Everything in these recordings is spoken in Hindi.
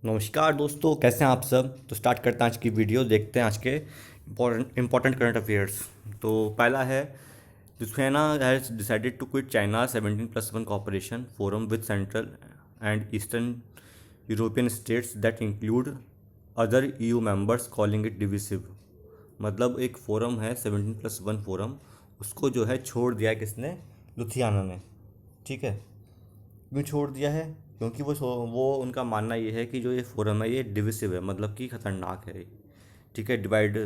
नमस्कार दोस्तों, कैसे हैं आप सब। तो स्टार्ट करते हैं आज की वीडियो। देखते हैं आज के इम्पोर्टेंट करंट अफेयर्स। तो पहला है, Lithuania has decided to quit China's 17+1 cooperation forum with Central and Eastern European states that include other EU members, calling it divisive। मतलब एक फोरम है 17+1 फोरम, उसको जो है छोड़ दिया है किसने? लुथियाना ने। ठीक है। क्यों छोड़ दिया है? क्योंकि वो उनका मानना ये है कि जो ये फोरम है ये डिविसिव है, मतलब कि ख़तरनाक है ये। ठीक है, डिवाइड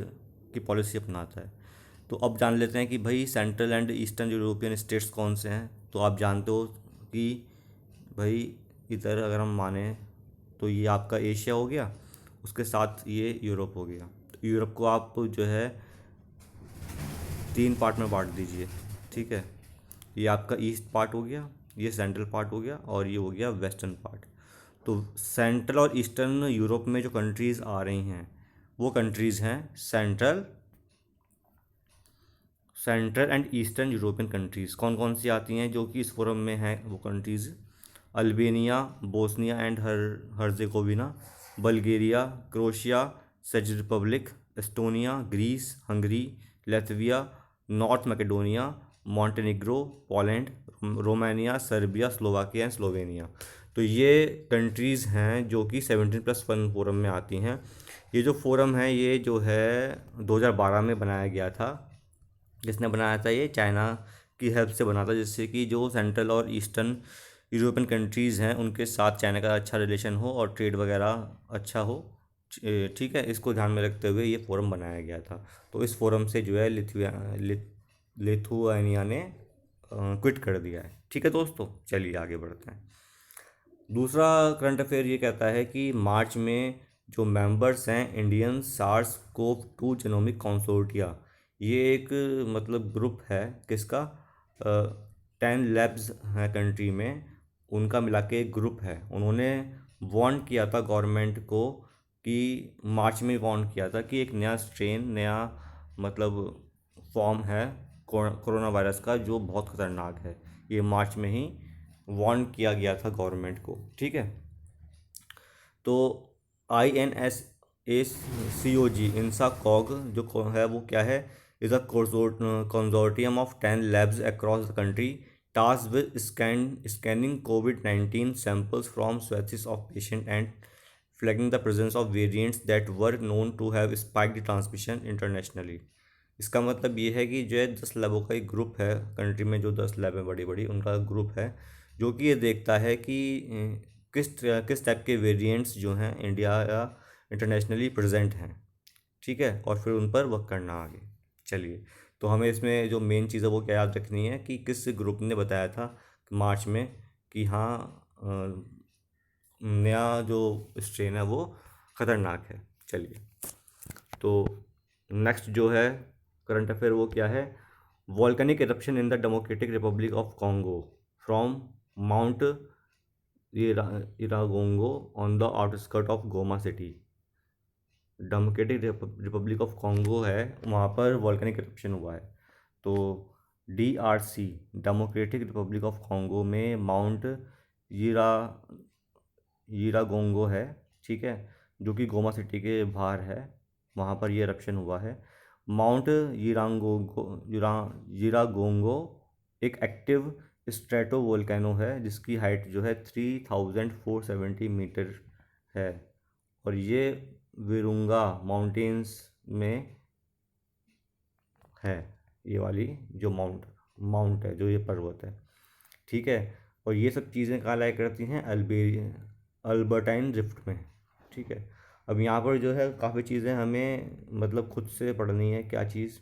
की पॉलिसी अपनाता है। तो अब जान लेते हैं कि भाई central and eastern European states कौन से हैं। तो आप जानते हो कि भाई इधर अगर हम माने तो ये आपका एशिया हो गया, उसके साथ ये यूरोप हो गया। तो यूरोप को आप जो है 3 पार्ट में बांट दीजिए। ठीक है, ये आपका ईस्ट पार्ट हो गया, ये सेंट्रल पार्ट हो गया, और ये हो गया वेस्टर्न पार्ट। तो सेंट्रल और ईस्टर्न यूरोप में जो कंट्रीज़ आ रही हैं वो कंट्रीज़ हैं central and eastern European countries. कौन कौन सी आती हैं जो कि इस फोरम में हैं? वो countries Albania, Bosnia and Herzegovina, Bulgaria, Croatia, Czech republic, Estonia, Greece, Hungary, Latvia, north Macedonia, Montenegro, Poland, Romania, Serbia, Slovakia and Slovenia. तो ये कंट्रीज़ हैं जो कि 17+1 फोरम में आती हैं। ये जो फोरम है ये जो है 2012 में बनाया गया था। जिसने बनाया था ये चाइना की हेल्प से बना था, जिससे कि जो सेंट्रल और ईस्टर्न यूरोपियन कंट्रीज़ हैं उनके साथ चाइना का अच्छा रिलेशन हो और ट्रेड वगैरह अच्छा हो। ठीक है, इसको ध्यान में रखते हुए ये फोरम बनाया गया था। तो इस फोरम से जो है लिथुआनिया ने क्विट कर दिया है। ठीक है दोस्तों, चलिए आगे बढ़ते हैं। दूसरा करंट अफेयर ये कहता है कि मार्च में जो मेंबर्स हैं Indian SARS CoV 2 genomic consortia, ये एक मतलब ग्रुप है किसका? 10 लैब्स हैं कंट्री में, उनका मिला के एक ग्रुप है। उन्होंने वार्न किया था गवर्नमेंट को कि मार्च में वार्न किया था कि एक नया स्ट्रेन, नया मतलब फॉर्म है कोरोना वायरस का जो बहुत ख़तरनाक है। ये मार्च में ही वार्न किया गया था गवर्नमेंट को। ठीक है। तो INSACOG इंसा कॉग जो है वो क्या है? Is a consortium of 10 labs across the country task with scanning कोविड-19 samples from swathes of patient and flagging the presence of variants that were known to have spiked transmission internationally. इसका मतलब ये है कि जो है 10 लैबों का एक ग्रुप है कंट्री में, जो 10 लैब है बड़ी बड़ी, उनका ग्रुप है जो कि ये देखता है कि किस किस टाइप के वेरिएंट्स जो हैं इंडिया या इंटरनेशनली प्रेजेंट हैं। ठीक है, और फिर उन पर वर्क करना आगे। चलिए, तो हमें इसमें जो मेन चीज़ है वो क्या याद रखनी है कि किस ग्रुप ने बताया था मार्च में कि हाँ नया जो स्ट्रेन है वो ख़तरनाक है। चलिए, तो नेक्स्ट जो है करंट अफेयर वो क्या है? Volcanic eruption in the Democratic Republic of Congo from Mount Nyiragongo on the outskirt of Goma city. Democratic Republic of Congo है, वहाँ पर वॉल्केनिक इरप्शन हुआ है। तो DRC Democratic Republic of Congo में माउंट यीरा यीरागोंगो है। ठीक है, जो कि गोमा सिटी के बाहर है, वहाँ पर ये इरप्शन हुआ है। माउंट यीरागोंगो एक एक्टिव स्ट्रेटो वोल्केनो है जिसकी हाइट जो है 3470 मीटर है, और ये विरुंगा माउंटेन्स में है। ये वाली जो माउंट है, जो ये पर्वत है। ठीक है, और ये सब चीज़ें कहाँ लाया करती हैं? अल्बर्टाइन रिफ्ट में। ठीक है। अब यहाँ पर जो है काफ़ी चीज़ें हमें मतलब खुद से पढ़नी है। क्या चीज़?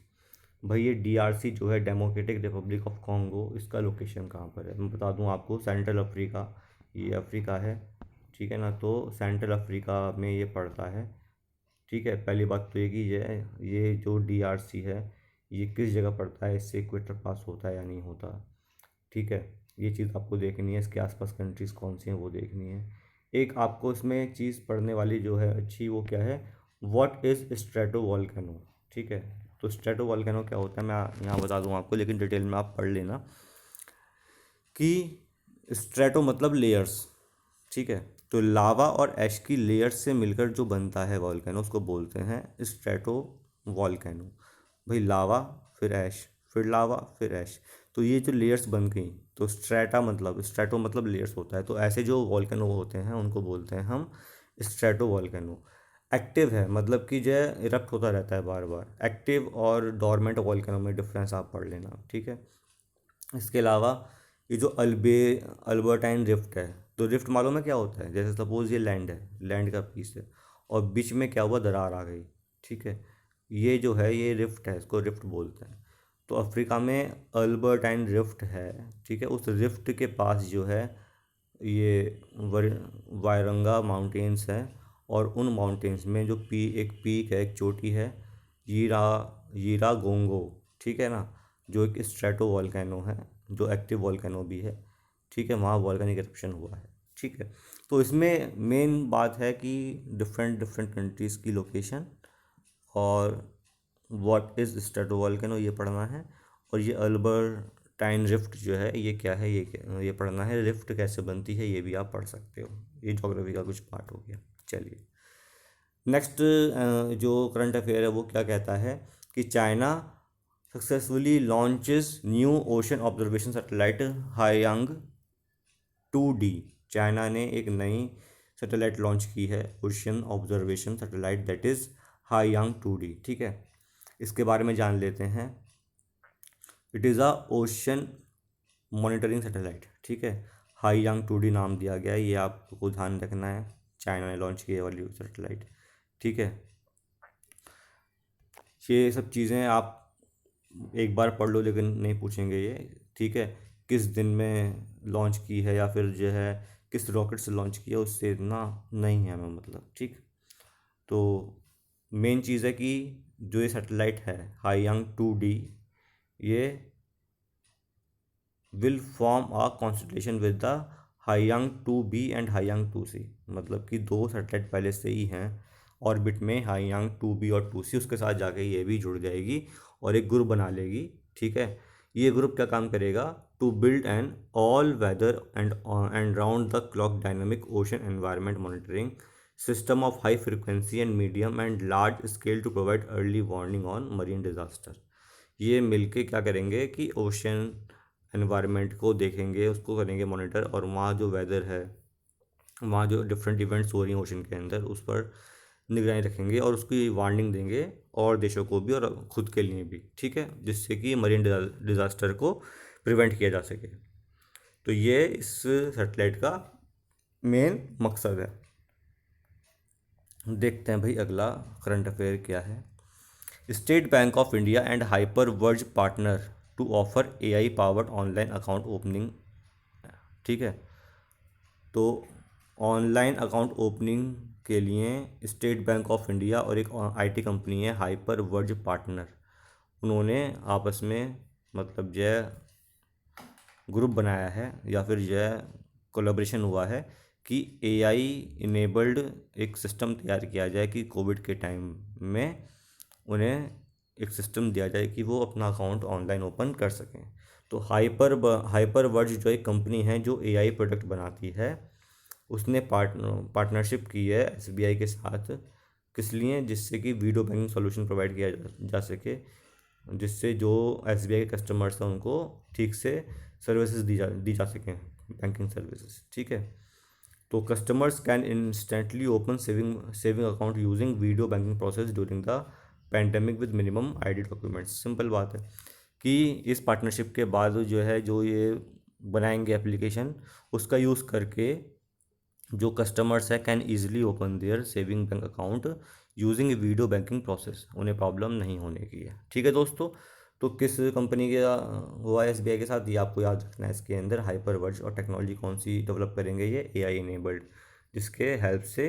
भाई ये DRC जो है डेमोक्रेटिक रिपब्लिक ऑफ कॉन्गो, इसका लोकेशन कहाँ पर है? मैं बता दूँ आपको, सेंट्रल अफ्रीका, ये अफ्रीका है। ठीक है ना, तो सेंट्रल अफ्रीका में ये पड़ता है। ठीक है, पहली बात तो ये कि ये जो DRC है ये किस जगह पड़ता है, इससे इक्वेटर पास होता है या नहीं होता। ठीक है, ये चीज़ आपको देखनी है। इसके आसपास कंट्रीज़ कौन सी हैं वो देखनी है। एक आपको इसमें एक चीज़ पढ़ने वाली जो है अच्छी, वो क्या है? What is strato volcano. ठीक है, तो स्ट्रेटो वॉल्केनो क्या होता है मैं यहाँ बता दूँ आपको, लेकिन डिटेल में आप पढ़ लेना कि स्ट्रेटो मतलब लेयर्स। ठीक है। तो लावा और ऐश की लेयर्स से मिलकर जो बनता है वॉल्केनो उसको बोलते हैं स्ट्रेटो वॉल्केनो। भाई लावा, फिर ऐश, फिर लावा, फिर ऐश, तो ये जो लेयर्स बन गई, तो स्ट्रेटा मतलब, स्ट्रेटो मतलब लेयर्स होता है, तो ऐसे जो वॉल्केनो होते हैं उनको बोलते हैं हम स्ट्रेटो वॉल्केनो। एक्टिव है मतलब कि जो इरप्ट होता रहता है बार बार। एक्टिव और डोरमेंट वॉल्केनो में डिफरेंस आप पढ़ लेना, ठीक है। इसके अलावा ये जो अल्बर्टाइन रिफ्ट है, तो रिफ्ट मालूम है क्या होता है? जैसे सपोज ये लैंड है, लैंड का पीस है, और बीच में क्या हुआ, दरार आ गई, ठीक है। ये जो है ये रिफ्ट है, इसको रिफ्ट बोलते हैं। तो अफ्रीका में अल्बर्टाइन रिफ्ट है, ठीक है। उस रिफ्ट के पास जो है ये वायरंगा माउंटेन्स हैं, और उन माउंटेन्स में जो एक पीक है, एक चोटी है, यीरा यीरा गोंगो, ठीक है ना, जो एक स्ट्रेटो वॉल्केनो है, जो एक्टिव वॉल्केनो भी है, ठीक है। वहाँ वॉल्केनिक एरप्शन हुआ है, ठीक है। तो इसमें मेन बात है कि डिफरेंट डिफरेंट कंट्रीज़ की लोकेशन और व्हाट इज़ स्ट्रेटो वॉल्केनो ये पढ़ना है। और ये अल्बर्टाइन रिफ्ट जो है ये क्या है, ये पढ़ना है। रिफ्ट कैसे बनती है ये भी आप पढ़ सकते हो। ये ज्योग्राफी का कुछ पार्ट हो गया। चलिए नेक्स्ट, जो करंट अफेयर है वो क्या कहता है कि China successfully launches new ocean observation satellite Haiyang 2D। China ने एक नई सैटेलाइट लॉन्च की है, ocean observation satellite, that is Haiyang 2D, ठीक है। इसके बारे में जान लेते हैं। It is a ocean monitoring satellite, ठीक है। हाईयांग 2D नाम दिया गया है, ये आपको ध्यान रखना है। चाइना ने लॉन्च की है वाली सैटेलाइट, ठीक है। ये सब चीज़ें आप एक बार पढ़ लो, लेकिन नहीं पूछेंगे ये, ठीक है। किस दिन में लॉन्च की है या फिर जो है किस रॉकेट से लॉन्च किया, उससे इतना नहीं है हमें मतलब, ठीक। तो मेन चीज़ है कि जो ये सैटेलाइट है हाईयांग 2D, ये will form a constellation with the Haiyang 2B and Haiyang 2C। मतलब कि दो सैटेलाइट पहले से ही हैं ऑर्बिट में, हाईयांग 2B और 2C, उसके साथ जाके ये भी जुड़ जाएगी और एक ग्रुप बना लेगी, ठीक है। ये ग्रुप क्या काम करेगा? To build an all weather and round the clock dynamic ocean environment monitoring system of high frequency and medium and large scale to provide early warning on marine disaster. ये मिलके क्या करेंगे कि ओशन एनवायरनमेंट को देखेंगे, उसको करेंगे मॉनिटर, और वहाँ जो वेदर है, वहाँ जो डिफरेंट इवेंट्स हो रही हैं ओशन के अंदर, उस पर निगरानी रखेंगे और उसकी वार्निंग देंगे, और देशों को भी और खुद के लिए भी, ठीक है, जिससे कि मरीन डिज़ास्टर को प्रिवेंट किया जा सके। तो ये इस सैटेलाइट का मेन मकसद है। देखते हैं भाई अगला करंट अफेयर क्या है। State bank of India and Hyper Verge partner to offer AI powered online account opening, ठीक है। तो ऑनलाइन अकाउंट ओपनिंग के लिए स्टेट बैंक ऑफ इंडिया और एक IT कंपनी है हाइपर वर्ज पार्टनर, उन्होंने आपस में मतलब जो है ग्रुप बनाया है या फिर जो है कोलैबोरेशन हुआ है कि AI इनेबल्ड एक सिस्टम तैयार किया जाए कि कोविड के टाइम में उन्हें एक सिस्टम दिया जाए कि वो अपना अकाउंट ऑनलाइन ओपन कर सकें। तो हाइपर वर्ज जो एक कंपनी है जो AI प्रोडक्ट बनाती है, उसने पार्टनरशिप की है SBI के साथ। किस लिए? जिससे कि वीडियो बैंकिंग सॉल्यूशन प्रोवाइड किया जा सके, जिससे जो SBI के कस्टमर्स हैं उनको ठीक से सर्विसेज दी जा सकें, बैंकिंग सर्विसेज, ठीक है। तो customers can instantly open saving account using video banking process during the pandemic with minimum ID documents. Simple बात है कि इस पार्टनरशिप के बाद जो है जो ये बनाएंगे एप्लीकेशन, उसका यूज़ करके जो कस्टमर्स है can easily open there saving bank account using A video banking process, उन्हें प्रॉब्लम नहीं होने की है, ठीक है दोस्तों। तो किस कंपनी के हुआ है SBI के साथ, ये आपको याद रखना है। इसके अंदर हाइपर वर्ज और टेक्नोलॉजी कौन सी डेवलप करेंगे, ये AI इनेबल्ड, जिसके हेल्प से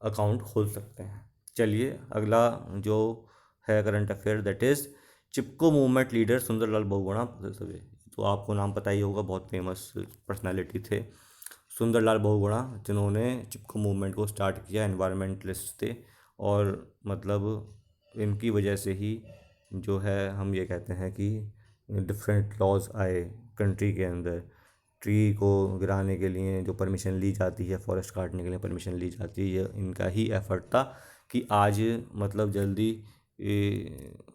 अकाउंट खोल सकते हैं। चलिए अगला जो है current affair, that is Chipko movement leader Sunderlal Bahuguna. तो आपको नाम पता ही होगा, बहुत फेमस पर्सनालिटी थे सुंदरलाल बहुगुणा, जिन्होंने चिपको मूवमेंट को स्टार्ट किया, एनवायरमेंटलिस्ट थे। और मतलब इनकी वजह से ही जो है हम ये कहते हैं कि डिफरेंट लॉज आए कंट्री के अंदर, ट्री को गिराने के लिए जो परमिशन ली जाती है, फॉरेस्ट काटने के लिए परमिशन ली जाती है, इनका ही एफर्ट था कि आज मतलब जल्दी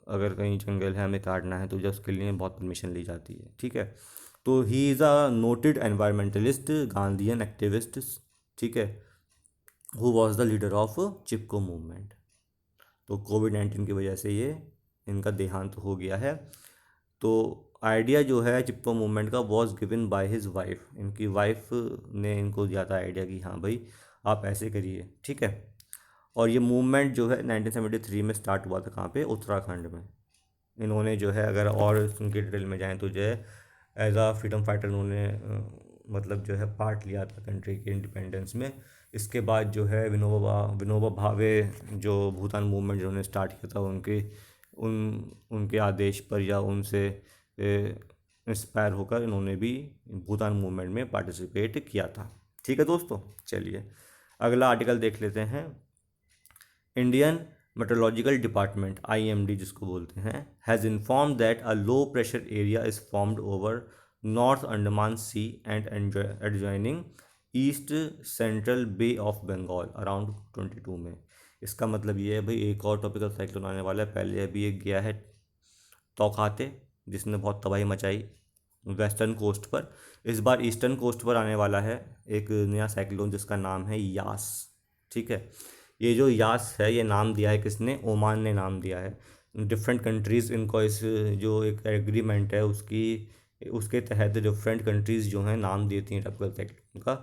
अगर कहीं जंगल है हमें काटना है तो जो उसके लिए बहुत परमिशन ली जाती है। ठीक है, तो he is a noted environmentalist, Gandhian activist. ठीक है, who was the leader of Chipko movement. तो कोविड-19 की वजह से ये इनका देहांत हो गया है। तो आइडिया जो है चिपको मूवमेंट का was given by his wife, इनकी वाइफ ने इनको दिया था आइडिया कि हाँ भाई आप ऐसे करिए। ठीक है, और ये मूवमेंट जो है 1973 में स्टार्ट हुआ था, कहाँ पे, उत्तराखंड में। इन्होंने जो है अगर और उनकी डिटेल में जाएँ तो जो है एज आ फ्रीडम फाइटर उन्होंने मतलब जो है पार्ट लिया था कंट्री के इंडिपेंडेंस में। इसके बाद जो है विनोबा भावे जो भूटान मूवमेंट जिन्होंने स्टार्ट किया था, उनके आदेश पर या उनसे इंस्पायर होकर इन्होंने भी भूटान मूवमेंट में पार्टिसिपेट किया था। ठीक है दोस्तों, चलिए अगला आर्टिकल देख लेते हैं। इंडियन मेट्रोलॉजिकल डिपार्टमेंट IMD जिसको बोलते हैं has inform that a low pressure area is formed over north Andaman sea and adjoining east central bay of Bengal around 22 में। इसका मतलब ये है भाई एक और टॉपिकल साइक्लोन आने वाला है। पहले अभी एक गया है तौखाते, जिसने बहुत तबाही मचाई वेस्टर्न कोस्ट पर। इस बार ईस्टर्न कोस्ट पर आने वाला है एक नया साइक्लोन जिसका नाम है यास। ठीक है, ये जो यास है ये नाम दिया है किसने, ओमान ने नाम दिया है। डिफरेंट कंट्रीज़ इनको इस जो एक एग्रीमेंट है उसके तहत डिफरेंट कंट्रीज़ जो हैं नाम देती हैं टॉपिकल साइक्लोन का।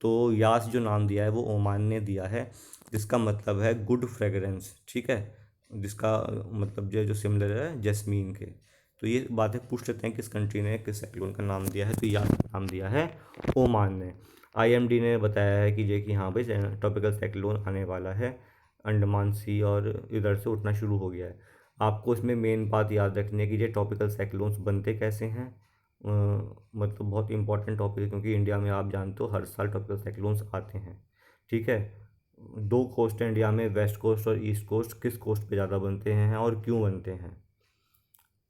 तो यास जो नाम दिया है वो ओमान ने दिया है, जिसका मतलब है गुड फ्रेगरेंस। ठीक है, जिसका मतलब जो सिमिलर है जैस्मीन के। तो ये बातें पूछ लेते हैं किस कंट्री ने किस साइक्लोन का नाम दिया है, तो यास का नाम दिया है ओमान ने। IMD ने बताया है कि हाँ भाई टॉपिकल साइक्लोन आने वाला है, अंडमान सी और इधर से उठना शुरू हो गया है। आपको इसमें मेन बात याद रखनी है कि ये टॉपिकल साइक्लोन्स बनते कैसे हैं। मतलब बहुत इंपॉर्टेंट टॉपिक है क्योंकि इंडिया में आप जानते हो हर साल टॉपिकल साइक्लोन्स आते हैं। ठीक है, दो कोस्ट है इंडिया में, वेस्ट कोस्ट और ईस्ट कोस्ट। किस कोस्ट पे ज़्यादा बनते हैं और क्यों बनते हैं।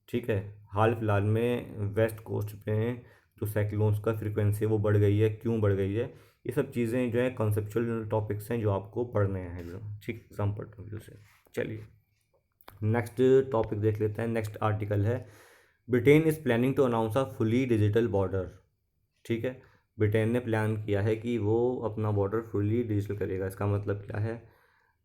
ठीक है, हाल फिलहाल में वेस्ट कोस्ट पे जो साइक्लोन्स का फ्रिक्वेंसी है वो बढ़ गई है, क्यों बढ़ गई है, ये सब चीज़ें जो है कॉन्सेप्चुअल टॉपिक्स हैं जो आपको पढ़ने हैं एग्जाम। ठीक, एग्जाम पॉइंट ऑफ व्यू से। चलिए नेक्स्ट टॉपिक देख लेते हैं। नेक्स्ट आर्टिकल है Britain is planning to announce a fully digital border. ठीक है, ब्रिटेन ने प्लान किया है कि वो अपना बॉर्डर फुली डिजिटल करेगा। इसका मतलब क्या है,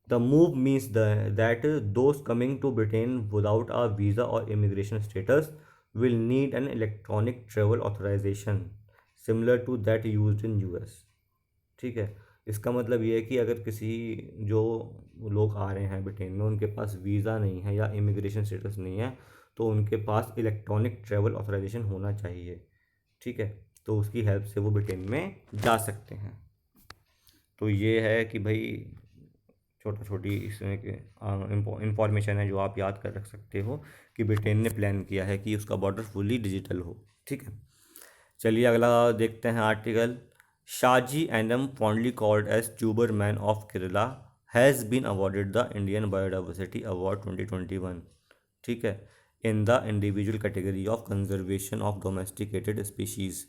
the move means that those coming to Britain without a visa और immigration status will need an electronic travel authorization similar to that used in US। ठीक है, इसका मतलब ये है कि अगर किसी जो लोग आ रहे हैं ब्रिटेन में उनके पास वीज़ा नहीं है या इमिग्रेशन स्टेटस नहीं है तो उनके पास इलेक्ट्रॉनिक ट्रैवल ऑथराइजेशन होना चाहिए। ठीक है, तो उसकी हेल्प से वो ब्रिटेन में जा सकते हैं। तो ये है कि भाई छोटा छोटी इसमें इंफॉर्मेशन है जो आप याद कर रख सकते हो कि ब्रिटेन ने प्लान किया है कि उसका बॉर्डर फुली डिजिटल हो। ठीक है, चलिए अगला देखते हैं article. Shaji N M fondly called as tuber man of Kerala has been awarded the Indian biodiversity award 2021। ठीक है, in the individual category of conservation of domesticated species.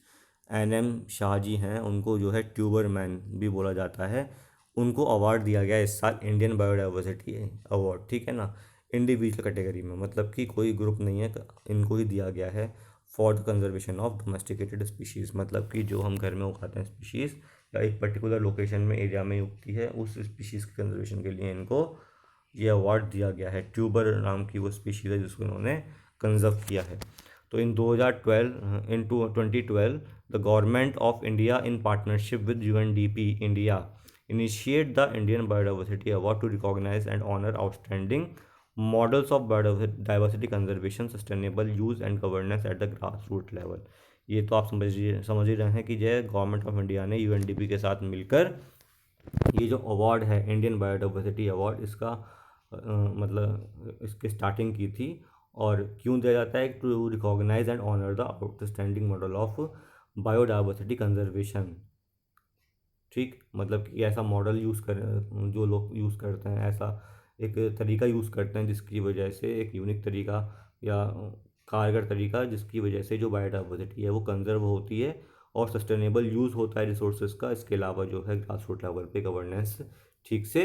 NM Shaji हैं, उनको जो है ट्यूबर मैन भी बोला जाता है। उनको अवार्ड दिया गया इस साल इंडियन बायोडाइवर्सिटी अवार्ड। ठीक है ना, इंडिविजुअल कैटेगरी में, मतलब कि कोई ग्रुप नहीं है, इनको ही दिया गया है for the conservation of domesticated species. मतलब कि जो हम घर में उगाते हैं स्पीशीज़ या एक पर्टिकुलर लोकेशन में एरिया में उगती है उस स्पीशीज़ के कंजर्वेशन के लिए इनको ये अवार्ड दिया गया है। ट्यूबर नाम की वो स्पीशीज़ है जिसको इन्होंने कंजर्व किया है। तो इन 2012 the government of India in partnership with UNDP India initiate the Indian Biodiversity Award to recognize and honor outstanding models of biodiversity conservation, sustainable use and governance at the grassroots level। ये तो आप समझ ही रहे हैं कि जो गवर्नमेंट ऑफ इंडिया ने UNDP के साथ मिलकर ये जो अवार्ड है इंडियन बायोडाइवर्सिटी अवार्ड, इसका मतलब इसकी स्टार्टिंग की थी। और क्यों दिया जाता है, to recognise and honour the outstanding model of biodiversity conservation. ठीक, मतलब कि ऐसा मॉडल यूज़ कर जो लोग यूज़ करते हैं, ऐसा एक तरीका यूज़ करते हैं जिसकी वजह से एक यूनिक तरीका या कारगर तरीका जिसकी वजह से जो बायोडाइवर्सिटी है वो कंजर्व होती है और सस्टेनेबल यूज़ होता है रिसोर्सेज का। इसके अलावा जो है ग्रास रूट लेवल पे गवर्नेंस ठीक से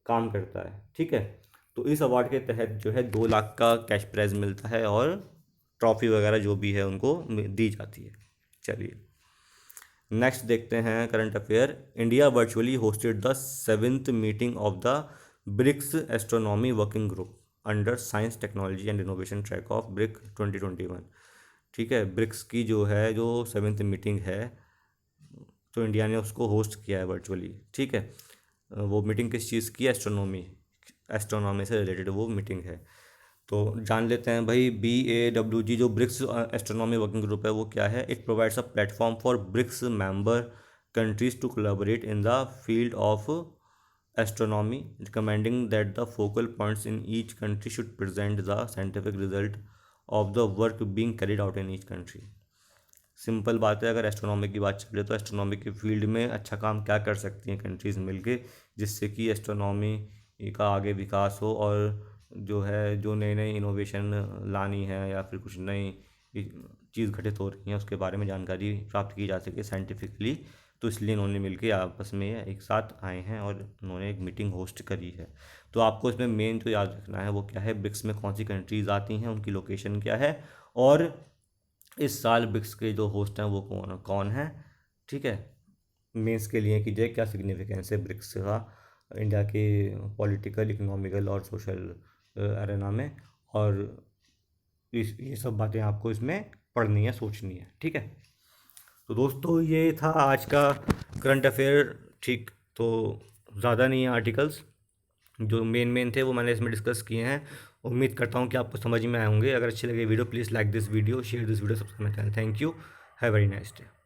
काम करता है। ठीक है, तो इस अवार्ड के तहत जो है 2 लाख का कैश प्राइज़ मिलता है और ट्रॉफी वगैरह जो भी है उनको दी जाती है। चलिए नेक्स्ट देखते हैं current affair. India virtually hosted the 7th meeting of the BRICS astronomy working group under science technology and innovation track of BRIC 2021। ठीक है, ब्रिक्स की जो है जो 7th मीटिंग है तो इंडिया ने उसको होस्ट किया है वर्चुअली। ठीक है, वो मीटिंग किस चीज़ की? एस्ट्रोनॉमी से रिलेटेड वो मीटिंग है। तो जान लेते हैं भाई, BAWG जो ब्रिक्स एस्ट्रोनॉमी वर्किंग ग्रुप है वो क्या है। It provides a platform for BRICS member countries to collaborate in the field of astronomy, recommending that the focal points in each country should present the scientific result of the work being carried out in each country. Simple बात है, अगर एस्ट्रोनॉमी की बात चले तो एस्ट्रोनॉमी के फील्ड में अच्छा काम क्या कर सकती हैं कंट्रीज़ मिलके, जिससे कि एस्ट्रोनॉमी का आगे विकास हो और जो है जो नई नई इनोवेशन लानी है या फिर कुछ नई चीज़ घटित हो रही हैं उसके बारे में जानकारी प्राप्त की जा सके साइंटिफिकली। तो इसलिए इन्होंने मिलके आपस में एक साथ आए हैं और उन्होंने एक मीटिंग होस्ट करी है। तो आपको इसमें मेन जो याद रखना है वो क्या है, ब्रिक्स में कौन सी कंट्रीज़ आती हैं, उनकी लोकेशन क्या है, और इस साल ब्रिक्स के जो होस्ट हैं वो कौन कौन हैं। ठीक है, मेंस के लिए कि जो क्या सिग्निफिकेंस है ब्रिक्स का इंडिया के पॉलिटिकल, इकोनॉमिकल और सोशल अरेना में, और ये सब बातें आपको इसमें पढ़नी है, सोचनी है। ठीक है, तो दोस्तों ये था आज का करंट अफेयर। ठीक, तो ज़्यादा नहीं है आर्टिकल्स, जो मेन थे वो मैंने इसमें डिस्कस किए हैं। उम्मीद करता हूँ कि आपको समझ में आए होंगे। अगर अच्छी लगे video, please like this video, share this video, subscribe my channel. Thank you, have very nice day.